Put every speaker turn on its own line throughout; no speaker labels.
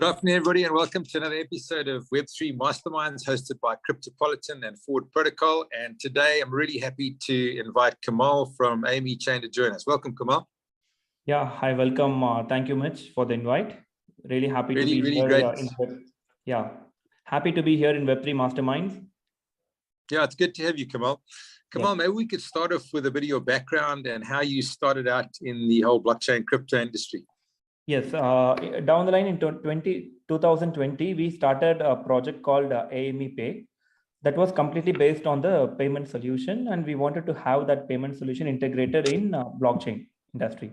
Good afternoon, everybody, and welcome to another episode of Web3 Masterminds hosted by Cryptopolitan and Forward Protocol. And today I'm really happy to invite Kamal from AME Chain to join us. Welcome, Kamal.
Yeah, hi, welcome. Thank you, Mitch, for the invite. Really happy to be
really
here.
great.
Happy to be here in Web3 Masterminds.
Yeah, it's good to have you, Kamal. Kamal,
Yeah.
maybe we could start off with a bit of your background and how you started out in the whole blockchain crypto industry.
Yes, down the line in 2020, we started a project called AME Pay that was completely based on the payment solution, and we wanted to have that payment solution integrated in blockchain industry.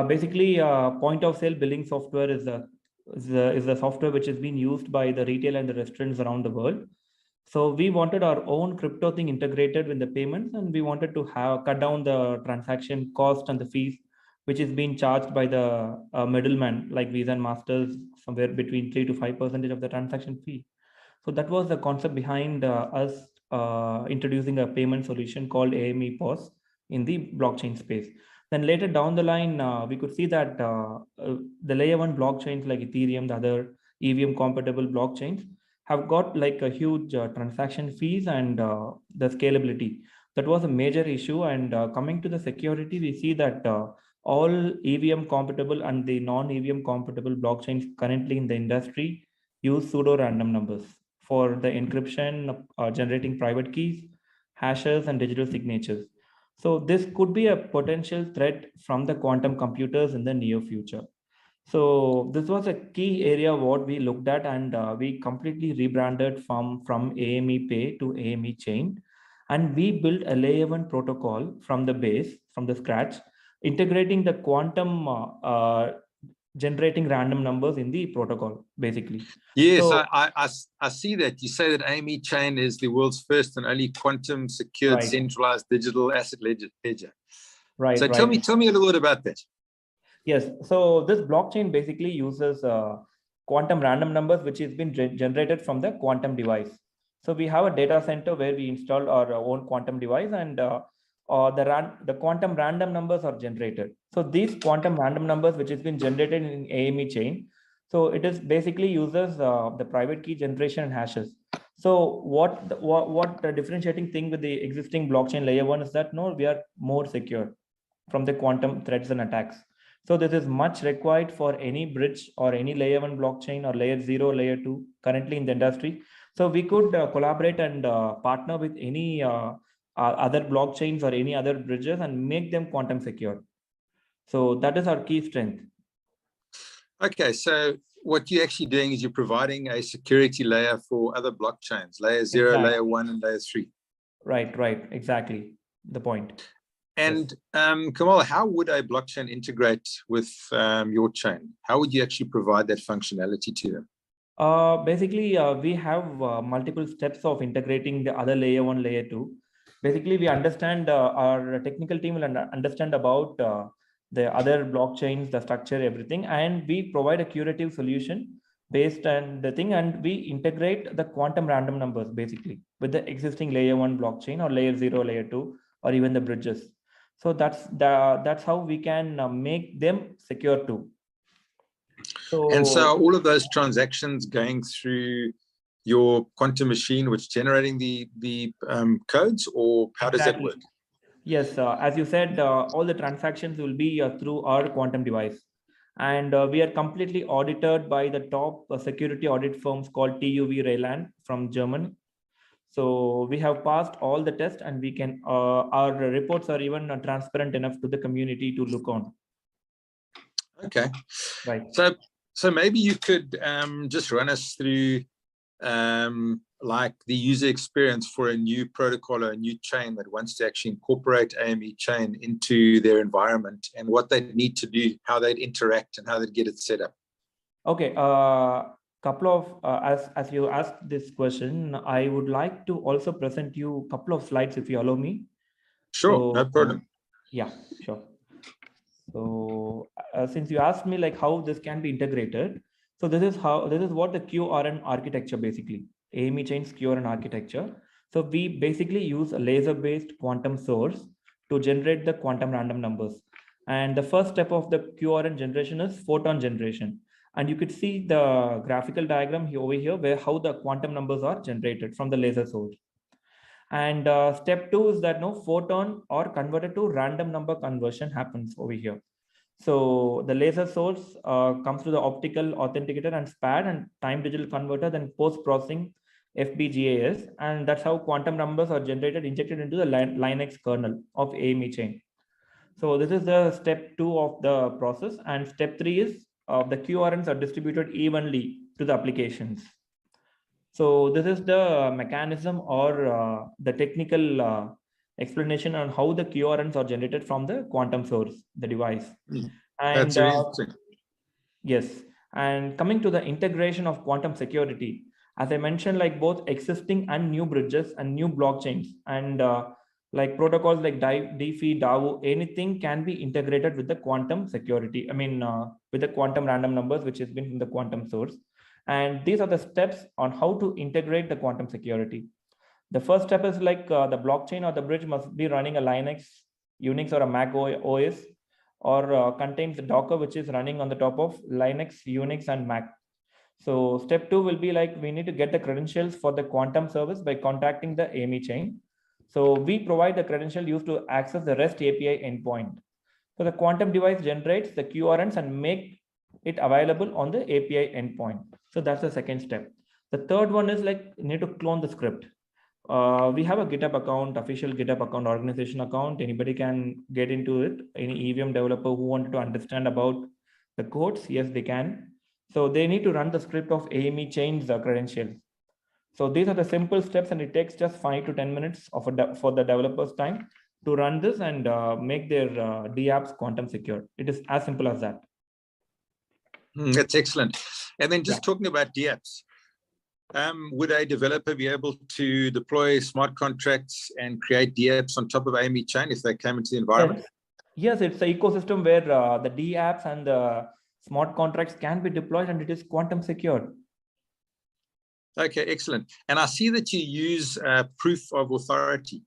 Basically, point of sale billing software is the software which is being used by the retail and the restaurants around the world. So we wanted our own crypto thing integrated with the payments, and we wanted to cut down the transaction cost and the fees which is being charged by the middleman like Visa and Masters, somewhere between 3 to 5% of the transaction fee. So that was the concept behind us introducing a payment solution called AME POS in the blockchain space. Then later down the line, we could see that the layer one blockchains like Ethereum, the other EVM compatible blockchains have got like a huge transaction fees and the scalability. That was a major issue. And coming to the security, we see that all EVM compatible and the non-EVM compatible blockchains currently in the industry use pseudo random numbers for the encryption, generating private keys, hashes, and digital signatures. So this could be a potential threat from the quantum computers in the near future. So this was a key area what we looked at, and we completely rebranded from AME Pay to AME Chain, and we built a layer one protocol from the base, from the scratch, integrating the quantum generating random numbers in the protocol, basically.
Yes, so, I see that. You say that AME Chain is the world's first and only quantum secured centralized digital asset ledger.
Right.
So tell me a little bit about that.
Yes. So this blockchain basically uses quantum random numbers, which has been generated from the quantum device. So we have a data center where we install our own quantum device, and the quantum random numbers are generated. So these quantum random numbers, which has been generated in AME chain, so it is basically uses the private key generation and hashes. So what the differentiating thing with the existing blockchain layer one is that we are more secure from the quantum threats and attacks. So this is much required for any bridge or any layer one blockchain or layer 0, layer 2 currently in the industry. So we could collaborate and partner with any other blockchains or any other bridges and make them quantum secure. So that is our key strength.
Okay, so what you're actually doing is you're providing a security layer for other blockchains, layer 0, layer 1, and layer 3.
Right, exactly the point.
And Kamal, how would a blockchain integrate with your chain? How would you actually provide that functionality to them?
Basically, we have multiple steps of integrating the other layer 1, layer 2. Basically, we understand our technical team will understand about the other blockchains, the structure, everything, and we provide a curative solution based on the thing, and we integrate the quantum random numbers basically with the existing layer 1 blockchain or layer 0, layer 2, or even the bridges. So that's how we can make them secure too.
And so all of those transactions going through your quantum machine, which is generating the codes, or how does that work?
Yes, as you said, all the transactions will be through our quantum device. And we are completely audited by the top security audit firms called TÜV Rheinland from Germany. So we have passed all the tests, and we can our reports are even transparent enough to the community to look on.
Okay.
Right.
So maybe you could just run us through like the user experience for a new protocol or a new chain that wants to actually incorporate AME chain into their environment, and what they need to do, how they'd interact, and how they'd get it set up.
Okay. Couple of as you asked this question, I would like to also present you a couple of slides if you allow me.
Sure, no problem.
Yeah, sure. So since you asked me like how this can be integrated, so this is what the Qrn architecture basically, AME chain's Qrn architecture. So we basically use a laser-based quantum source to generate the quantum random numbers. And the first step of the Qrn generation is photon generation. And you could see the graphical diagram here, over here, where how the quantum numbers are generated from the laser source. And step 2 is that no photon or converted to random number conversion happens over here. So the laser source comes to the optical authenticator and SPAD and time digital converter, then post-processing FPGAs, and that's how quantum numbers are generated, injected into the Linux kernel of AME chain. So this is the step 2 of the process, and step 3 is the QRNs are distributed evenly to the applications. So this is the mechanism or the technical explanation on how the QRNs are generated from the quantum source, the device. And
that's very interesting.
Yes, and coming to the integration of quantum security, as I mentioned, like both existing and new bridges and new blockchains, and like protocols like DeFi, DAO, anything can be integrated with the quantum security. I mean, with the quantum random numbers, which has been from the quantum source. And these are the steps on how to integrate the quantum security. The first step is like the blockchain or the bridge must be running a Linux, Unix, or a Mac OS, or contains the Docker, which is running on the top of Linux, Unix, and Mac. So step 2 will be like we need to get the credentials for the quantum service by contacting the AME chain. So we provide the credential used to access the REST API endpoint. So the quantum device generates the QRNs and make it available on the API endpoint. So that's the second step. The third one is like you need to clone the script. We have a GitHub account, official GitHub account, organization account. Anybody can get into it. Any EVM developer who wanted to understand about the codes, yes, they can. So they need to run the script of AME chain's credentials. So these are the simple steps, and it takes just 5 to 10 minutes for the developers' time to run this and make their DApps quantum secure. It is as simple as that.
That's excellent. And then just talking about DApps, would a developer be able to deploy smart contracts and create DApps on top of AME chain if they came into the environment?
Yes, it's an ecosystem where the DApps and the smart contracts can be deployed, and it is quantum secured.
Okay, excellent. And I see that you use proof of authority.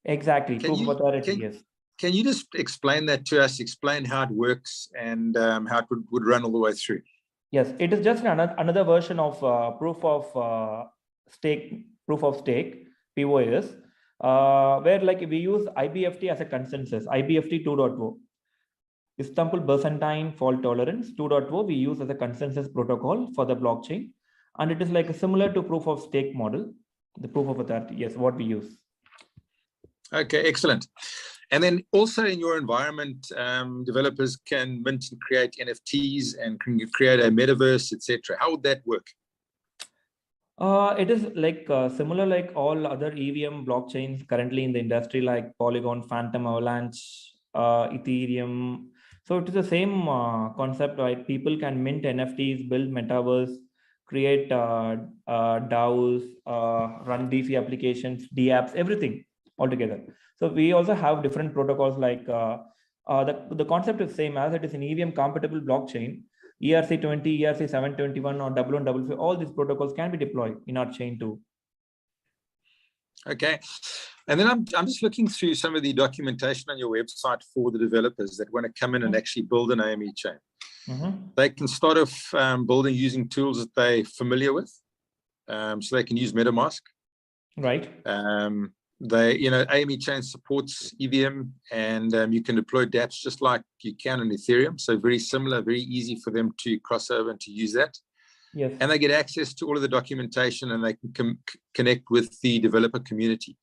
Exactly, proof of authority, yes.
Can you just explain that to us, explain how it works and how it would run all the way through?
Yes, it is just another version of proof of stake, POS, where like we use IBFT as a consensus, IBFT 2.0. Istanbul Byzantine Fault Tolerance 2.0 we use as a consensus protocol for the blockchain. And it is like similar to proof of stake model, the proof of authority, yes, what we use.
Okay, excellent. And then also in your environment, developers can mint and create NFTs and can create a metaverse, etc. How would that work?
It is like similar like all other EVM blockchains currently in the industry, like Polygon, Phantom, Avalanche, Ethereum. So it is the same concept, right? People can mint NFTs, build metaverse, create DAOs, run DeFi applications, DApps, everything altogether. So we also have different protocols like the concept is same as it is an EVM compatible blockchain. ERC20, ERC721, or 1155, all these protocols can be deployed in our chain too.
Okay. And then I'm just looking through some of the documentation on your website for the developers that want to come in and actually build an AME chain. They can start off building using tools that they're familiar with. So they can use MetaMask.
Right.
AME chain supports EVM, and you can deploy dApps just like you can on Ethereum. So very similar, very easy for them to cross over and to use that.
Yes.
And they get access to all of the documentation, and they can connect with the developer community.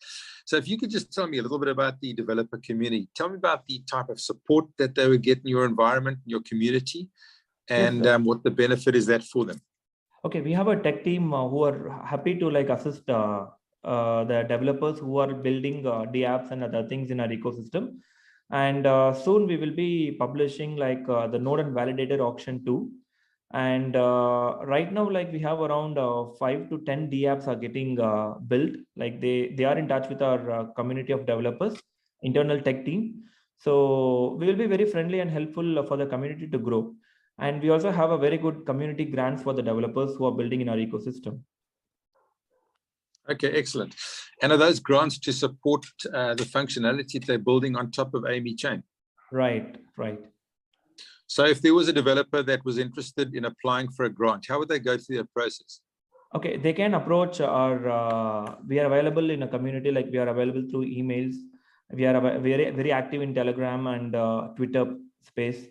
So if you could just tell me a little bit about the developer community, tell me about the type of support that they would get in your environment, in your community, and what the benefit is that for them.
Okay, we have a tech team who are happy to like assist the developers who are building DApps and other things in our ecosystem. And soon we will be publishing like the node and validator auction too. And right now, like we have around 5 to 10 DApps are getting built. Like they are in touch with our community of developers, internal tech team. So we will be very friendly and helpful for the community to grow. And we also have a very good community grants for the developers who are building in our ecosystem.
Okay, excellent. And are those grants to support the functionality they're building on top of AME chain?
Right, right.
So if there was a developer that was interested in applying for a grant, how would they go through that process?
Okay, they can approach our, we are available in a community, like we are available through emails. We are very active in Telegram and Twitter space.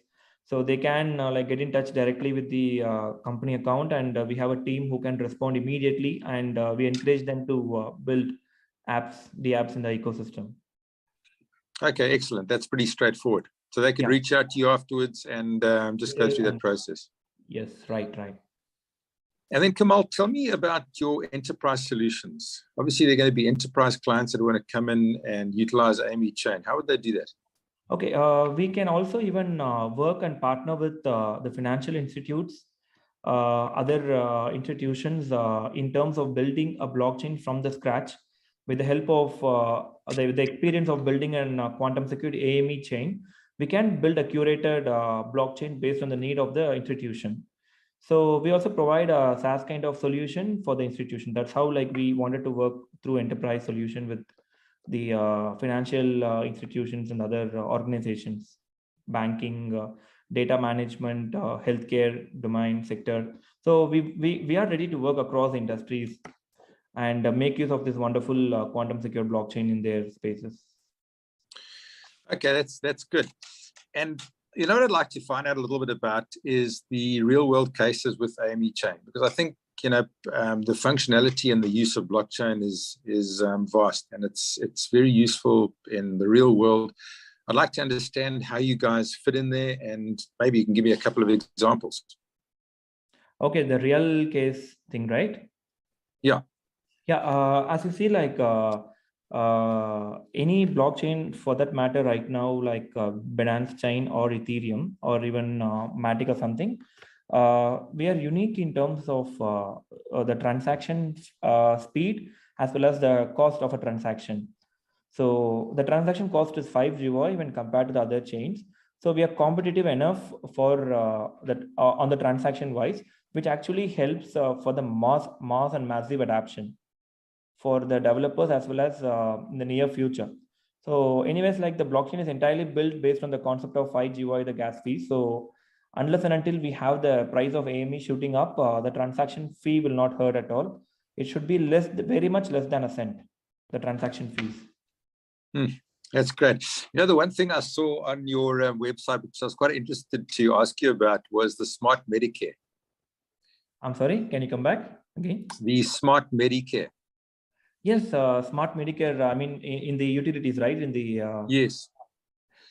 So they can like get in touch directly with the company account, and we have a team who can respond immediately, and we encourage them to build the apps in the ecosystem.
Okay, excellent. That's pretty straightforward. So they could reach out to you afterwards and just go through that process.
Yes, right.
And then Kamal, tell me about your enterprise solutions. Obviously, they're going to be enterprise clients that want to come in and utilize AME chain. How would they do that?
Okay, we can also even work and partner with the financial institutes, other institutions in terms of building a blockchain from the scratch with the help of the experience of building a quantum security AME chain. We can build a curated blockchain based on the need of the institution. So we also provide a SaaS kind of solution for the institution. That's how like we wanted to work through enterprise solution with the financial institutions and other organizations, banking, data management, healthcare domain sector. So we are ready to work across industries and make use of this wonderful quantum secure blockchain in their spaces.
Okay, that's good. And you know what I'd like to find out a little bit about is the real world cases with AME chain, because I think the functionality and the use of blockchain is vast, and it's very useful in the real world. I'd like to understand how you guys fit in there, and maybe you can give me a couple of examples.
Okay, the real case thing, right?
Yeah.
As you see, like any blockchain for that matter right now, like Binance chain or Ethereum or even Matic or something, we are unique in terms of the transaction speed as well as the cost of a transaction. So the transaction cost is 5 GOI when compared to the other chains. So we are competitive enough for that on the transaction wise, which actually helps for the mass and massive adoption for the developers as well as in the near future. So anyways, like the blockchain is entirely built based on the concept of 5 GOI, the gas fee. So unless and until we have the price of AME shooting up, the transaction fee will not hurt at all. It should be very much less than a cent, the transaction fees.
That's great. You know, the one thing I saw on your website, which I was quite interested to ask you about, was the smart Medicare.
I'm sorry, can you come back again?
The smart Medicare.
Yes, smart Medicare, I mean, in the utilities, right? In the
Yes.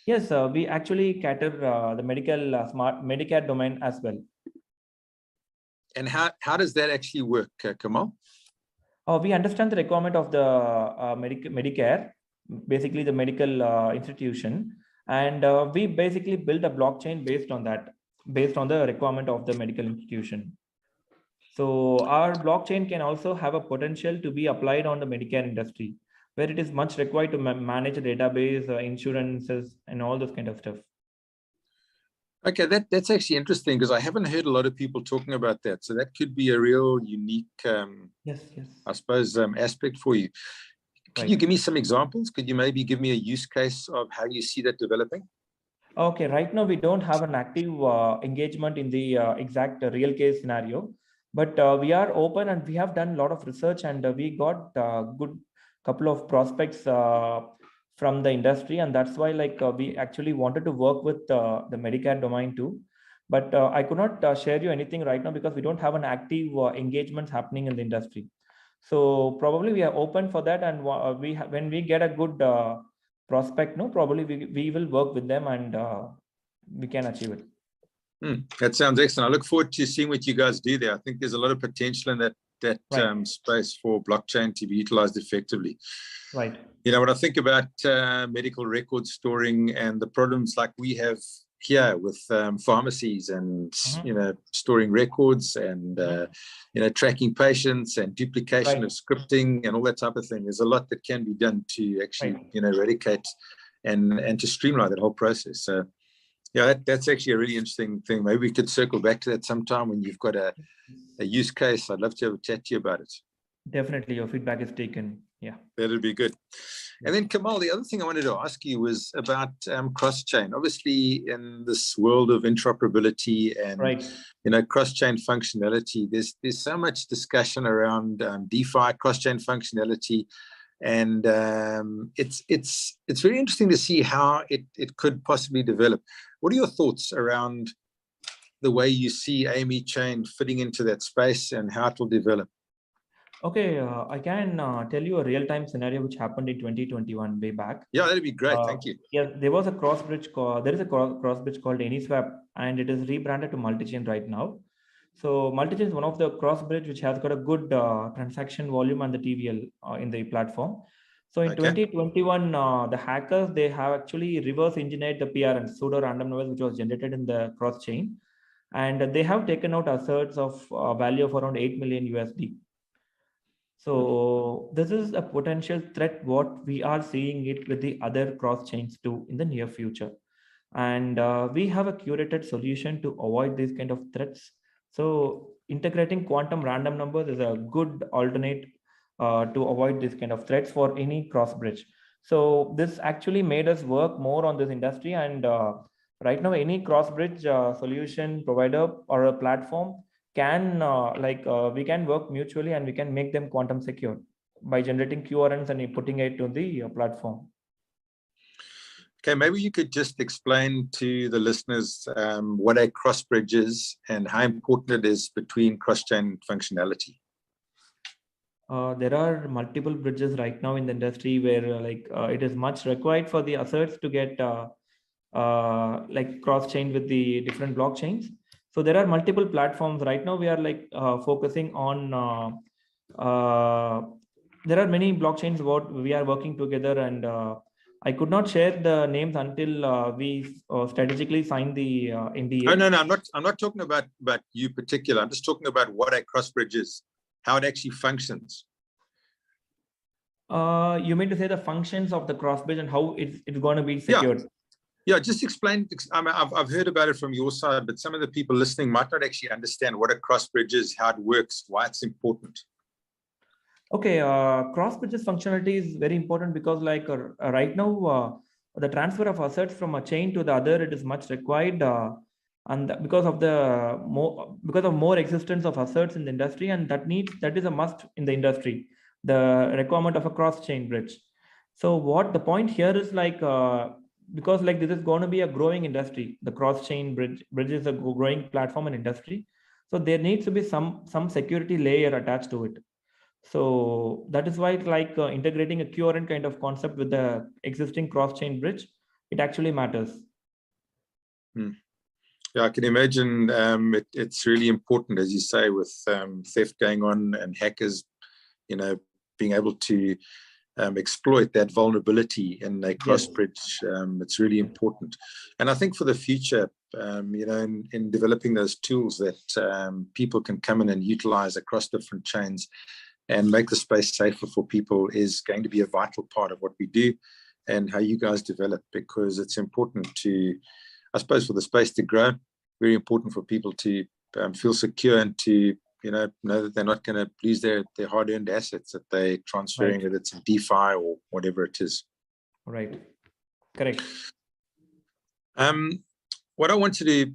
Yes, we actually cater the medical smart Medicare domain as well.
And how does that actually work, Kamal?
We understand the requirement of the Medicare, basically the medical institution, and we basically build a blockchain based on that, based on the requirement of the medical institution. So our blockchain can also have a potential to be applied on the Medicare industry, where it is much required to manage a database, insurances, and all those kind of stuff.
Okay, that's actually interesting, because I haven't heard a lot of people talking about that. So that could be a real unique,
yes,
I suppose, aspect for you. Could you give me some examples? Could you maybe give me a use case of how you see that developing?
Okay, right now we don't have an active engagement in the exact real case scenario, but we are open and we have done a lot of research, and we got a good couple of prospects from the industry, and that's why like we actually wanted to work with the Medicare domain too. But I could not share you anything right now because we don't have an active engagement happening in the industry. So probably we are open for that, and when we get a good prospect, probably we will work with them, and we can achieve it.
That sounds excellent. I look forward to seeing what you guys do there. I think there's a lot of potential in that space for blockchain to be utilized effectively.
Right.
You know, when I think about medical record storing and the problems like we have here with pharmacies and storing records and tracking patients and duplication of scripting and all that type of thing, there's a lot that can be done to actually eradicate and to streamline that whole process. So yeah, that's actually a really interesting thing. Maybe we could circle back to that sometime when you've got a use case. I'd love to have a chat to you about it.
Definitely, your feedback is taken. Yeah.
That'd be good. And then Kamal, the other thing I wanted to ask you was about cross-chain. Obviously, in this world of interoperability and
Right.
cross-chain functionality, there's so much discussion around DeFi cross-chain functionality, and it's very interesting to see how it could possibly develop. What are your thoughts around the way you see AME chain fitting into that space and how it will develop?
Okay, I can tell you a real-time scenario which happened in 2021, way back.
Yeah, that'd be great. Thank you.
Yeah, there was a cross bridge there is a cross bridge called AnySwap, and it is rebranded to Multichain right now. So Multichain is one of the cross bridge which has got a good transaction volume and the TVL in the platform. So in 2021, the hackers, they have actually reverse engineered the PRN, pseudo random numbers, which was generated in the cross chain, and they have taken out assets of value of around 8 million USD. So this is a potential threat what we are seeing it with the other cross chains too in the near future. And we have a curated solution to avoid these kind of threats. So integrating quantum random numbers is a good alternate to avoid this kind of threats for any cross bridge. So this actually made us work more on this industry, and right now any cross bridge solution provider or a platform can we can work mutually, and we can make them quantum secure by generating QRNs and putting it to the platform.
Okay, maybe you could just explain to the listeners what a cross bridge is and how important it is between cross-chain functionality.
There are multiple bridges right now in the industry where it is much required for the asserts to get cross-chain with the different blockchains. So there are multiple platforms right now. We are focusing on. There are many blockchains what we are working together, and I could not share the names until we strategically sign the NDA.
Oh, no, I'm not talking about you particular. I'm just talking about what a cross bridge is, how it actually functions.
You mean to say the functions of the cross bridge and how it's going to be secured?
Yeah, just explain. I mean, I've heard about it from your side, but some of the people listening might not actually understand what a cross bridge is, how it works, why it's important.
Okay, cross bridges functionality is very important because right now, the transfer of assets from a chain to the other, it is much required. And because of more existence of assets in the industry, and that is a must in the industry, the requirement of a cross chain bridge. So what the point here is because this is going to be a growing industry, the cross chain bridge is a growing platform and industry. So there needs to be some security layer attached to it. So that is why integrating a Qrn kind of concept with the existing cross chain bridge, it actually matters.
Yeah, I can imagine it's really important, as you say, with theft going on and hackers, being able to exploit that vulnerability in a cross bridge. It's really important. And I think for the future, in developing those tools that people can come in and utilize across different chains and make the space safer for people is going to be a vital part of what we do and how you guys develop, because it's important to, I suppose, for the space to grow, very important for people to feel secure and to know that they're not going to lose their hard-earned assets that they're transferring, whether it's in DeFi or whatever it is.
Right. Correct.
What I wanted to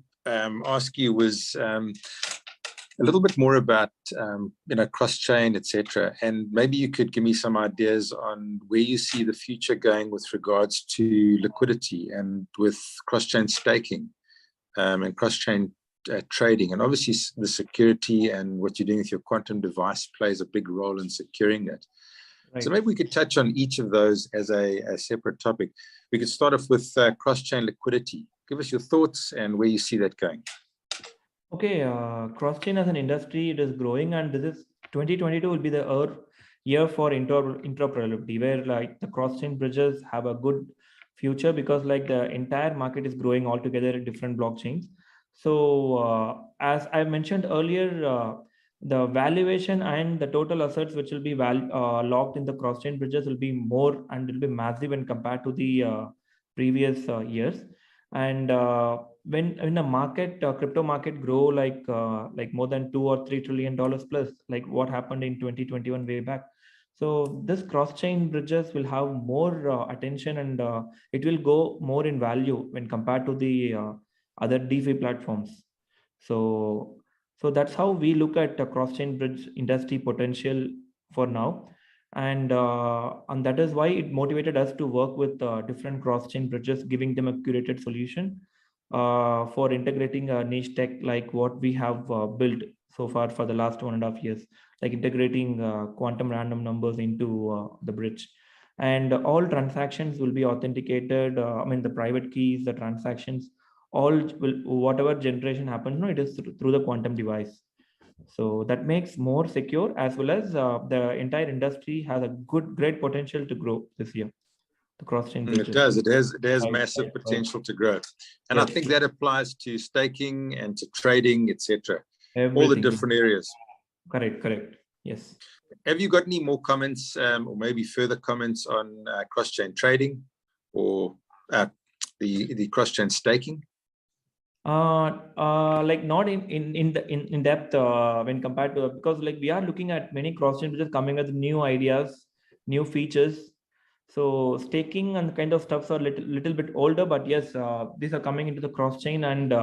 ask you was a little bit more about cross-chain, etc. And maybe you could give me some ideas on where you see the future going with regards to liquidity and with cross-chain staking and cross-chain trading. And obviously the security and what you're doing with your quantum device plays a big role in securing that. Right. So maybe we could touch on each of those as a separate topic. We could start off with cross-chain liquidity. Give us your thoughts and where you see that going.
Okay, cross-chain as an industry, it is growing, and this is 2022 will be the year for interoperability, where the cross-chain bridges have a good future because the entire market is growing all together in different blockchains. So as I mentioned earlier, the valuation and the total assets which will be locked in the cross-chain bridges will be more and will be massive when compared to the previous years. And when the market, crypto market grow like more than $2 or $3 trillion plus, like what happened in 2021 way back. So this cross-chain bridges will have more attention, and it will go more in value when compared to the other DeFi platforms. So, so that's how we look at the cross-chain bridge industry potential for now. And that is why it motivated us to work with different cross-chain bridges, giving them a curated solution for integrating a niche tech like what we have built so far for the last 1.5 years, like integrating quantum random numbers into the bridge. And all transactions will be authenticated. I mean, the private keys, the transactions, all will, whatever generation happens, no, it is through the quantum device. So that makes more secure, as well as the entire industry has a great potential to grow this year. The cross-chain
It
bridges.
does. It has
Right,
massive
right, right.
potential to grow, and I
Yes,
think that applies to staking and to trading, etc. All the
everything.
different areas.
Correct. Yes.
Have you got any more comments, or maybe further comments on cross-chain trading, or the cross-chain staking?
Like not in depth when compared to, because like we are looking at many cross-chain bridges coming with new ideas, new features. So staking and kind of stuffs are little bit older, but yes, these are coming into the cross-chain, and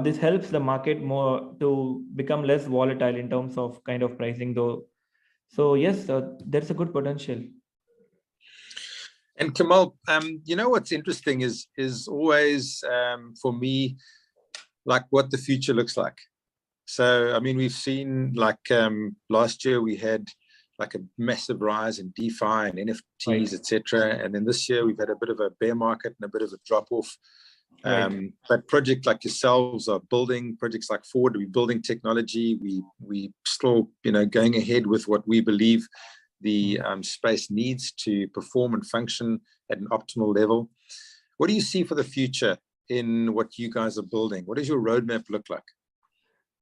this helps the market more to become less volatile in terms of kind of pricing though. So yes, there's a good potential.
And Kamal, what's interesting is always for me, like what the future looks like. So, I mean, we've seen like last year we had like a massive rise in DeFi and NFTs,
Right.
etc. And then this year we've had a bit of a bear market and a bit of a drop off.
Right.
But projects like yourselves are building, projects like Forward, we're building technology. We still, going ahead with what we believe the space needs to perform and function at an optimal level. What do you see for the future in what you guys are building? What does your roadmap look like?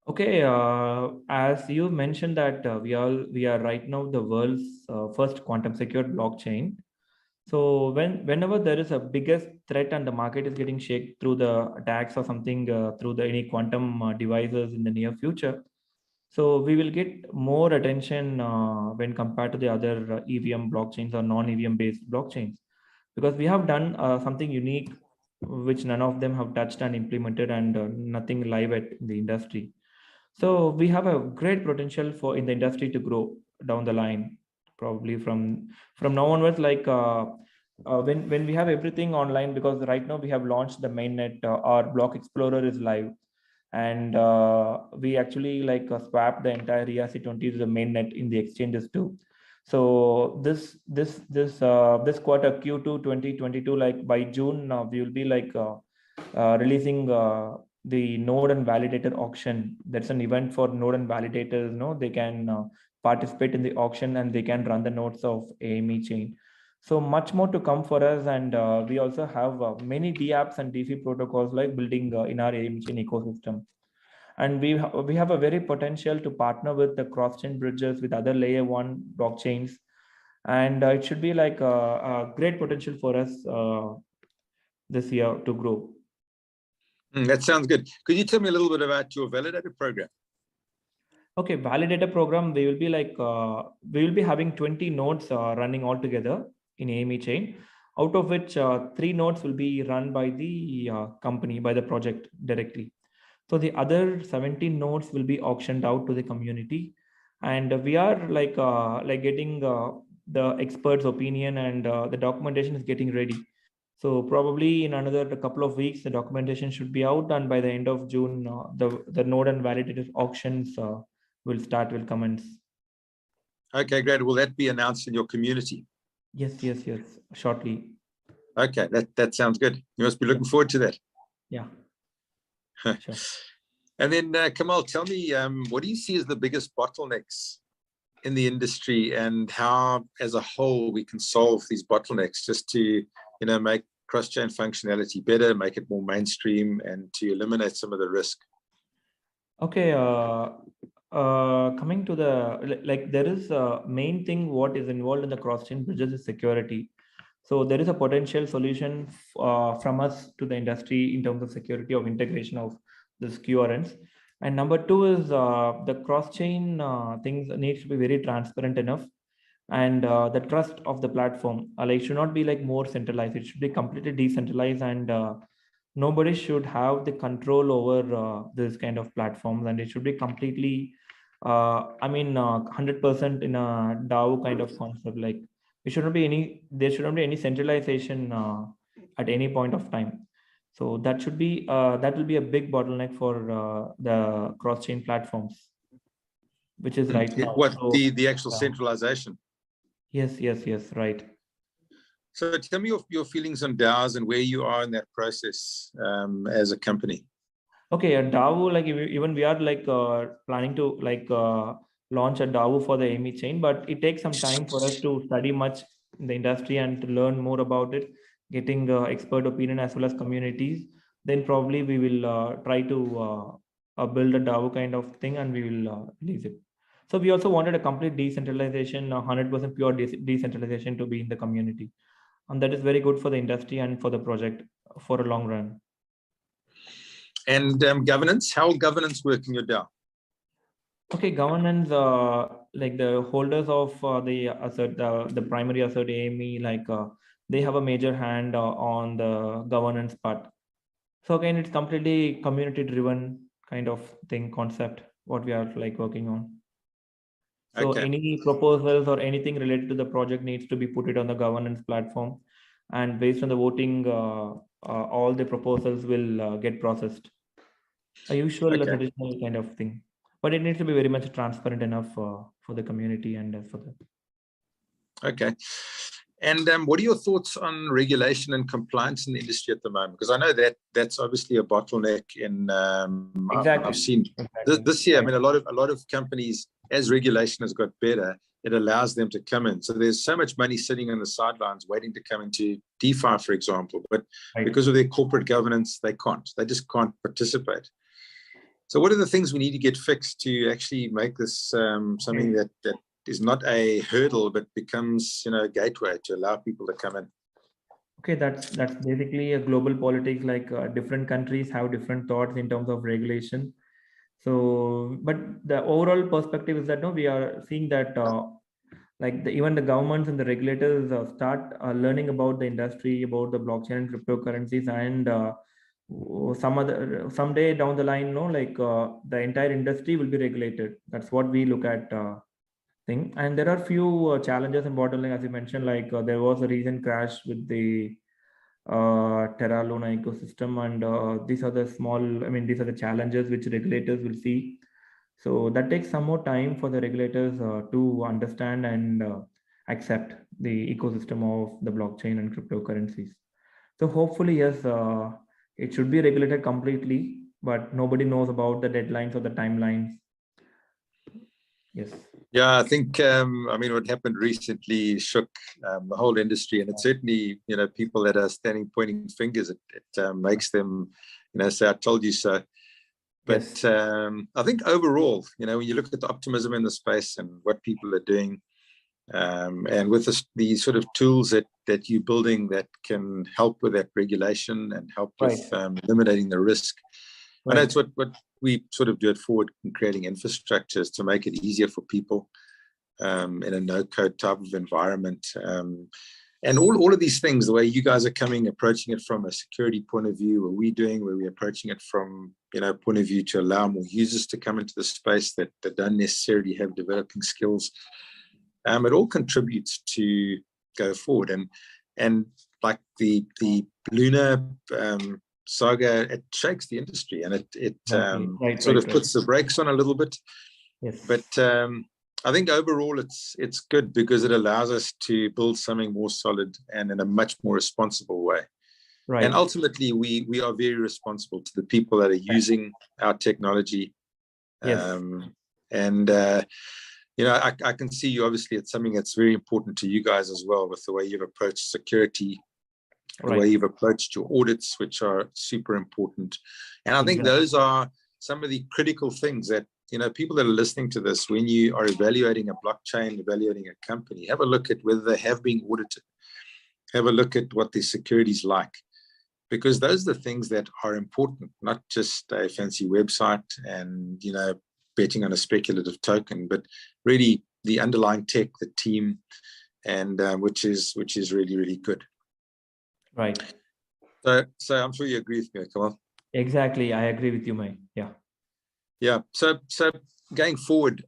Okay, as you mentioned that we are right now the world's first quantum secured blockchain. So whenever there is a biggest threat and the market is getting shaken through the attacks or something through the any quantum devices in the near future, so we will get more attention when compared to the other EVM blockchains or non-EVM based blockchains, because we have done something unique which none of them have touched and implemented, and nothing live at the industry. So we have a great potential for in the industry to grow down the line, probably from now onwards. Like when we have everything online, because right now we have launched the mainnet, our block explorer is live, and we actually like swap the entire ERC20 to the mainnet in the exchanges too. So this quarter Q2 2022, like by June, we will be like releasing the node and validator auction. That's an event for node and validators. No, they can participate in the auction and they can run the nodes of AME chain. So much more to come for us, and we also have many DApps and DeFi protocols like building in our AME chain ecosystem. And we have a very potential to partner with the cross-chain bridges with other layer one blockchains, and it should be like a great potential for us this year to grow.
That sounds good. Could you tell me a little bit about your Validator program?
Okay, Validator program, we will be like we will be having 20 nodes running all together in AME chain, out of which 3 nodes will be run by the company, by the project directly. So the other 17 nodes will be auctioned out to the community, and we are like getting the experts' opinion, and the documentation is getting ready. So probably in another couple of weeks, the documentation should be out, and by the end of June, the node and validator auctions will commence.
Okay, great. Will that be announced in your community?
Yes, shortly.
Okay, that sounds good. You must be looking forward to that.
Yeah. Sure.
And then Kamal, tell me, what do you see as the biggest bottlenecks in the industry, and how, as a whole, we can solve these bottlenecks just to, make cross-chain functionality better, make it more mainstream, and to eliminate some of the risk?
Okay. Coming to the like, there is a main thing what is involved in the cross-chain bridges is security. So there is a potential solution from us to the industry in terms of security of integration of this QRNs. And number two is the cross-chain things needs to be very transparent enough. and the trust of the platform. Like should not be like more centralized. It should be completely decentralized, and nobody should have the control over this kind of platforms, and it should be completely 100% in a DAO kind of concept. Like there shouldn't be any centralization at any point of time. So that will be a big bottleneck for the cross-chain platforms, which is right now.
What,
So,
the actual centralization?
Yes, right.
So tell me your feelings on DAOs and where you are in that process as a company.
Okay, a DAO, like even we are like planning to like launch a DAO for the AME chain, but it takes some time for us to study much in the industry and to learn more about it, getting expert opinion as well as communities. Then probably we will try to build a DAO kind of thing, and we will release it. So we also wanted a complete decentralization, 100% pure decentralization to be in the community, and that is very good for the industry and for the project for a long run.
And governance, how will governance work in your DAO?
Okay, governance, like the holders of the asset, the primary asset AME, like they have a major hand on the governance part. So again, it's completely community driven kind of thing, concept, what we are like working on. So
Okay.
any proposals or anything related to the project needs to be put it on the governance platform, and based on the voting, all the proposals will get processed. A usual traditional kind of thing, but it needs to be very much transparent enough for the community and for the.
Okay. And what are your thoughts on regulation and compliance in the industry at the moment? Because I know that that's obviously a bottleneck in.
Exactly.
I've seen this year. I mean, a lot of companies, as regulation has got better, it allows them to come in. So there's so much money sitting on the sidelines waiting to come into DeFi, for example, but because of their corporate governance, they can't. They just can't participate. So what are the things we need to get fixed to actually make this something that is not a hurdle, but becomes, a gateway to allow people to come in?
Okay, that's basically a global politics. Like different countries have different thoughts in terms of regulation. So, but the overall perspective is that no, we are seeing that like even the governments and the regulators start learning about the industry, about the blockchain and cryptocurrencies, and someday down the line, like the entire industry will be regulated. That's what we look at. Thing. And there are few challenges and bottleneck, as you mentioned, like there was a recent crash with the Terra Luna ecosystem, and these are the challenges which regulators will see. So that takes some more time for the regulators to understand and accept the ecosystem of the blockchain and cryptocurrencies. So hopefully, yes, it should be regulated completely, but nobody knows about the deadlines or the timelines. Yes.
Yeah, I think, what happened recently shook the whole industry, and it's certainly, people that are standing pointing fingers, it makes them, say, I told you so. But
yes.
I think overall, when you look at the optimism in the space and what people are doing, and with the sort of tools that you're building that can help with that regulation and help with eliminating the risk. I know it's what we sort of do it forward in creating infrastructures to make it easier for people in a no-code type of environment. And all of these things, the way you guys are approaching it from a security point of view, what we're doing, where we're approaching it from, point of view to allow more users to come into the space that don't necessarily have developing skills. It all contributes to go forward. And like the Luna saga, it shakes the industry, and it puts the brakes on a little bit.
Yes.
But I think overall it's good because it allows us to build something more solid and in a much more responsible way.
Right.
And ultimately, we are very responsible to the people that are using our technology.
Yes.
I can see you, obviously, it's something that's very important to you guys as well, with the way you've approached security, the way you've approached your audits, which are super important. And I think those are some of the critical things that, people that are listening to this, when you are evaluating a blockchain, evaluating a company, have a look at whether they have been audited. Have a look at what their security is like, because those are the things that are important, not just a fancy website and, betting on a speculative token, but really the underlying tech, the team, and which is really, really good.
Right.
So I'm sure you agree with me, Kamal.
Exactly, I agree with you, Mike. Yeah.
Yeah. So going forward,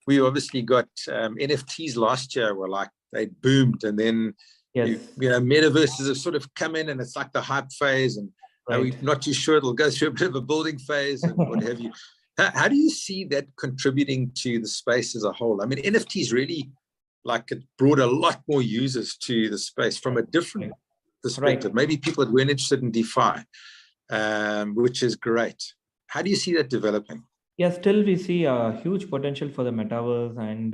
we obviously got NFTs last year were like they boomed, and then
Yes.
metaverses have sort of come in, and it's like the hype phase, and
Right.
we're not too sure it'll go through a bit of a building phase and what have you. How do you see that contributing to the space as a whole? I mean, NFTs really like it brought a lot more users to the space from a different perspective.
Right.
Maybe people that weren't interested in DeFi, which is great. How do you see that developing?
Yeah, still we see a huge potential for the metaverse and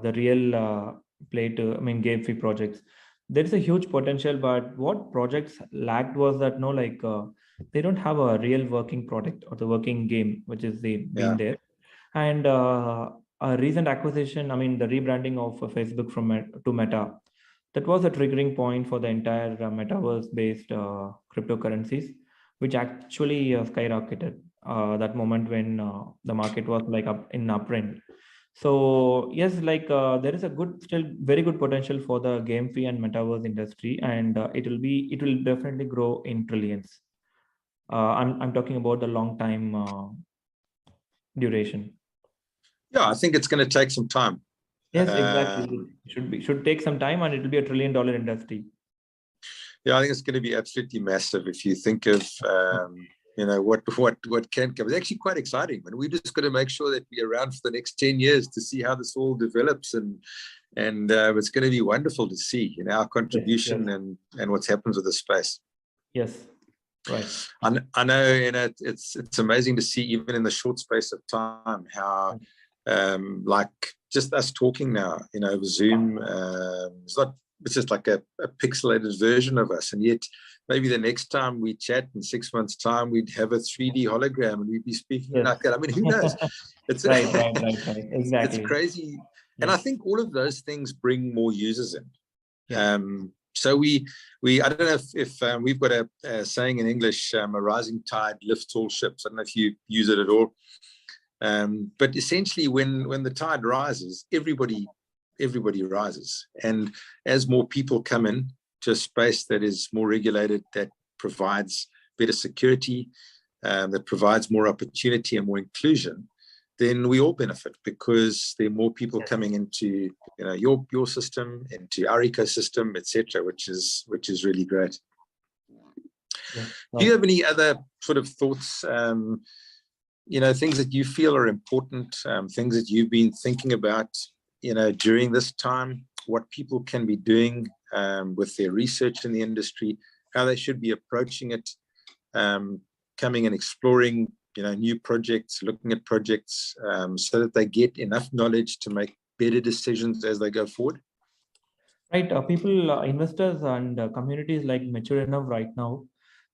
the real game fee projects. There is a huge potential, but what projects lacked was that they don't have a real working product or the working game, which is been there. And a recent acquisition, the rebranding of Facebook to Meta, that was a triggering point for the entire metaverse-based cryptocurrencies, which actually skyrocketed that moment when the market was like up in uptrend. So yes, there is a still very good potential for the game fee and metaverse industry, and it will definitely grow in trillions. I'm talking about the long time duration.
Yeah, I think it's going to take some time.
Yes, exactly. Should take some time, and it will be a $1 trillion industry.
Yeah, I think it's going to be absolutely massive if you think of what can come. It's actually quite exciting, and we just got to make sure that we're around for the next 10 years to see how this all develops, and it's going to be wonderful to see our contribution. Yes. and what happens with the space.
Yes. Right.
I know, it's amazing to see even in the short space of time how like just us talking now, over Zoom, it's just like a pixelated version of us, and yet maybe the next time we chat in 6 months' time, we'd have a 3D hologram and we'd be speaking like that. I mean, who knows? It's
right. Exactly.
It's crazy. Yes. And I think all of those things bring more users in. Yeah. So we I don't know if we've got a saying in English, a rising tide lifts all ships. I don't know if you use it at all. But essentially when the tide rises, everybody rises. And as more people come in to a space that is more regulated, that provides better security, that provides more opportunity and more inclusion, then we all benefit, because there are more people coming into your system, into our ecosystem, etc., which is really great. Yeah. Do you have any other sort of thoughts, things that you feel are important, things that you've been thinking about, during this time, what people can be doing with their research in the industry, how they should be approaching it, coming and exploring new projects, looking at projects, so that they get enough knowledge to make better decisions as they go forward?
Right. People, investors and communities mature enough right now.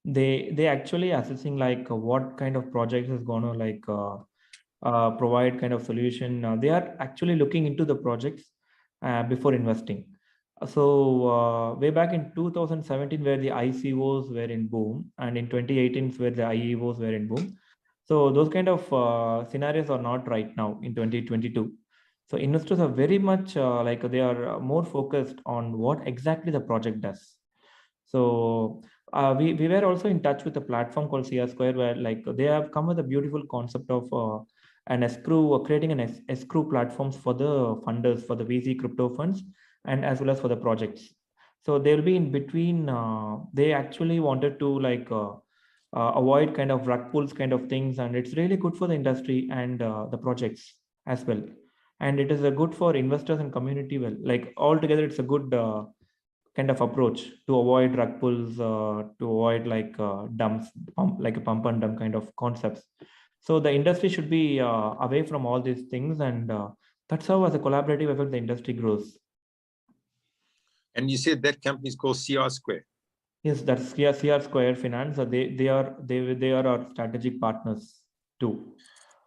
They actually assessing what kind of project is going to provide kind of solution. They are actually looking into the projects before investing. So way back in 2017, where the ICOs were in boom, and in 2018, where the IEOs were in boom. So those kind of scenarios are not right now in 2022. So investors are very much they are more focused on what exactly the project does. So we were also in touch with a platform called CR Square, where they have come with a beautiful concept of an escrow, creating an escrow platforms for the funders, for the VC crypto funds, and as well as for the projects. So they'll be in between. They actually wanted to avoid kind of rug pulls kind of things, and it's really good for the industry and the projects as well. And it is a good for investors and community. Well, altogether, it's a good kind of approach to avoid rug pulls, to avoid dumps, like a pump and dump kind of concepts. So the industry should be away from all these things, and that's how, as a collaborative effort, the industry grows.
And you said that company is called CR Square.
Yes, that's CR Square Finance. They are our strategic partners too.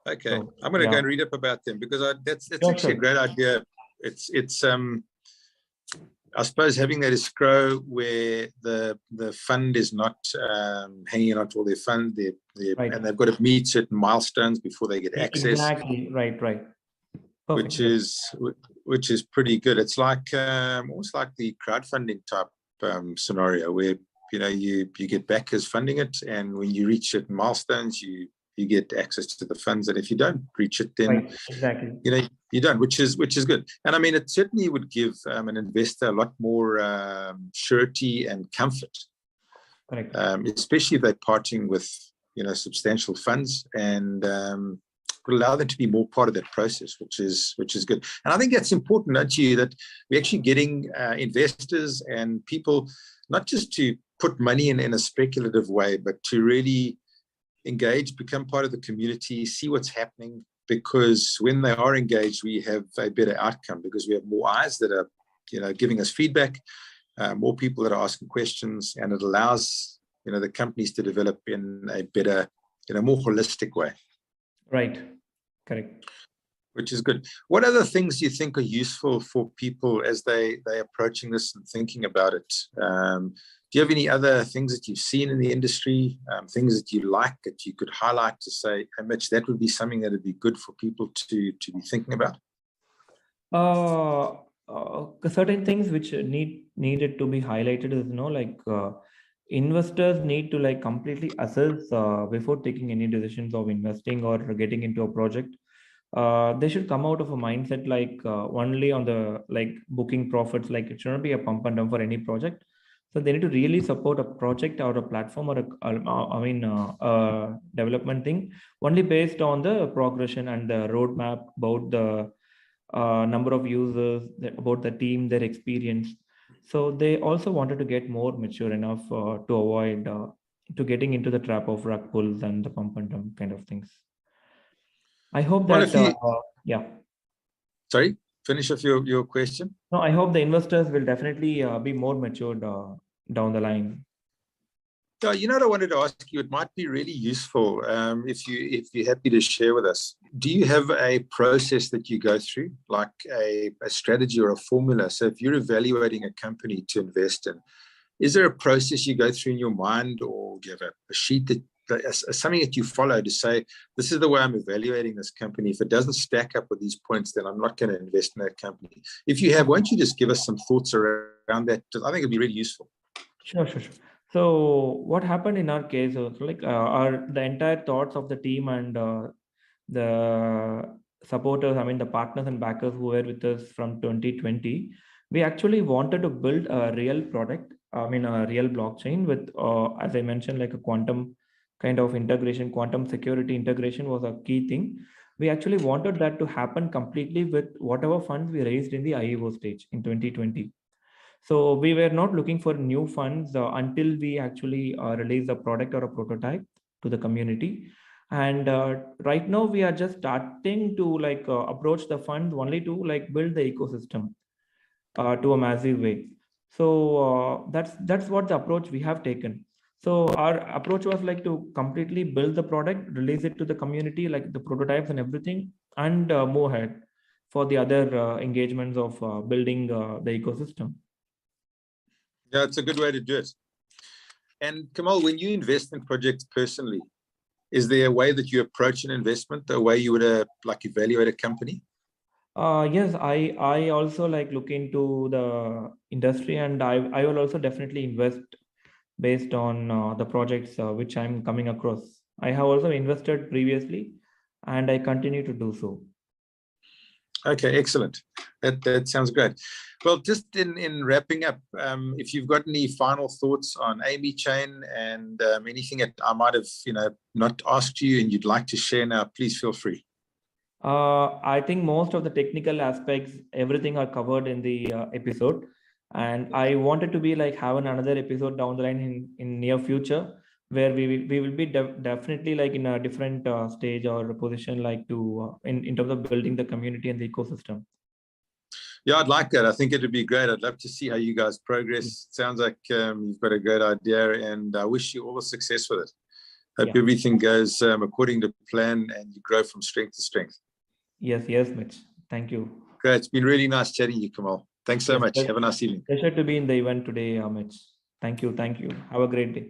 Okay, so, I'm going to go and read up about them, because that's actually a great idea. It's I suppose having that escrow where the fund is not hanging on to all their fund, and they've got to meet certain milestones before they get access.
Exactly, right.
which is pretty good. It's like almost like the crowdfunding type scenario where you get backers funding it, and when you reach certain milestones, you get access to the funds, and if you don't reach it, then
exactly
you don't, which is good. And I mean, it certainly would give an investor a lot more surety and comfort,
correct.
Especially if they're parting with substantial funds, and would allow them to be more part of that process, which is good. And I think that's important, don't you, that we're actually getting investors and people not just to put money in a speculative way, but to really engage, become part of the community, see what's happening, because when they are engaged, we have a better outcome because we have more eyes that are giving us feedback, more people that are asking questions, and it allows the companies to develop in a better, more holistic way.
Right. Correct.
Which is good. What other things do you think are useful for people as they're approaching this and thinking about it? Do you have any other things that you've seen in the industry, things that you like that you could highlight to say, hey, Mitch, that would be something that would be good for people to be thinking about?
Certain things which needed to be highlighted is, investors need to completely assess before taking any decisions of investing or getting into a project. They should come out of a mindset only on the booking profits. It shouldn't be a pump and dump for any project. So they need to really support a project or a platform or a development thing only based on the progression and the roadmap about the number of users, about the team, their experience. So they also wanted to get more mature enough to avoid to getting into the trap of rug pulls and the pump and dump kind of things. I hope that, yeah.
Sorry, finish off your question.
No, I hope the investors will definitely be more matured down the line.
So, what I wanted to ask you, it might be really useful if you're happy to share with us. Do you have a process that you go through, like a strategy or a formula? So if you're evaluating a company to invest in, is there a process you go through in your mind, or do you have a sheet something that you follow to say, this is the way I'm evaluating this company. If it doesn't stack up with these points, then I'm not going to invest in that company. If you have, won't you just give us some thoughts around that? I think it'd be really useful.
Sure. So what happened in our case was the entire thoughts of the team and the supporters, the partners and backers who were with us from 2020, we actually wanted to build a real product, a real blockchain with, as I mentioned, a quantum kind of integration, quantum security integration was a key thing. We actually wanted that to happen completely with whatever funds we raised in the IEO stage in 2020. So we were not looking for new funds until we actually release a product or a prototype to the community. And right now we are just starting to approach the funds only to build the ecosystem to a massive way. So that's what the approach we have taken. So our approach was to completely build the product, release it to the community, the prototypes and everything, and move ahead for the other engagements of building the ecosystem.
Yeah, it's a good way to do it. And Kamal, when you invest in projects personally, is there a way that you approach an investment, a way you would evaluate a company?
Yes, I also look into the industry, and I will also definitely invest based on the projects which I'm coming across. I have also invested previously, and I continue to do so.
Okay, excellent. That sounds great. Well, just in wrapping up, if you've got any final thoughts on AME chain and anything that I might have not asked you and you'd like to share now, please feel free.
I think most of the technical aspects, everything are covered in the episode, and I wanted to be have another episode down the line in near future where we will be definitely in a different stage or position to in terms of building the community and the ecosystem.
Yeah, I'd like that. I think it would be great. I'd love to see how you guys progress. Sounds like you've got a great idea, and I wish you all the success with it. Hope everything goes according to plan and you grow from strength to strength.
Yes, Mitch. Thank you.
Great. It's been really nice chatting to you, Kamal. Thanks so much. Have a nice evening.
Pleasure to be in the event today, Mitch. Thank you. Have a great day.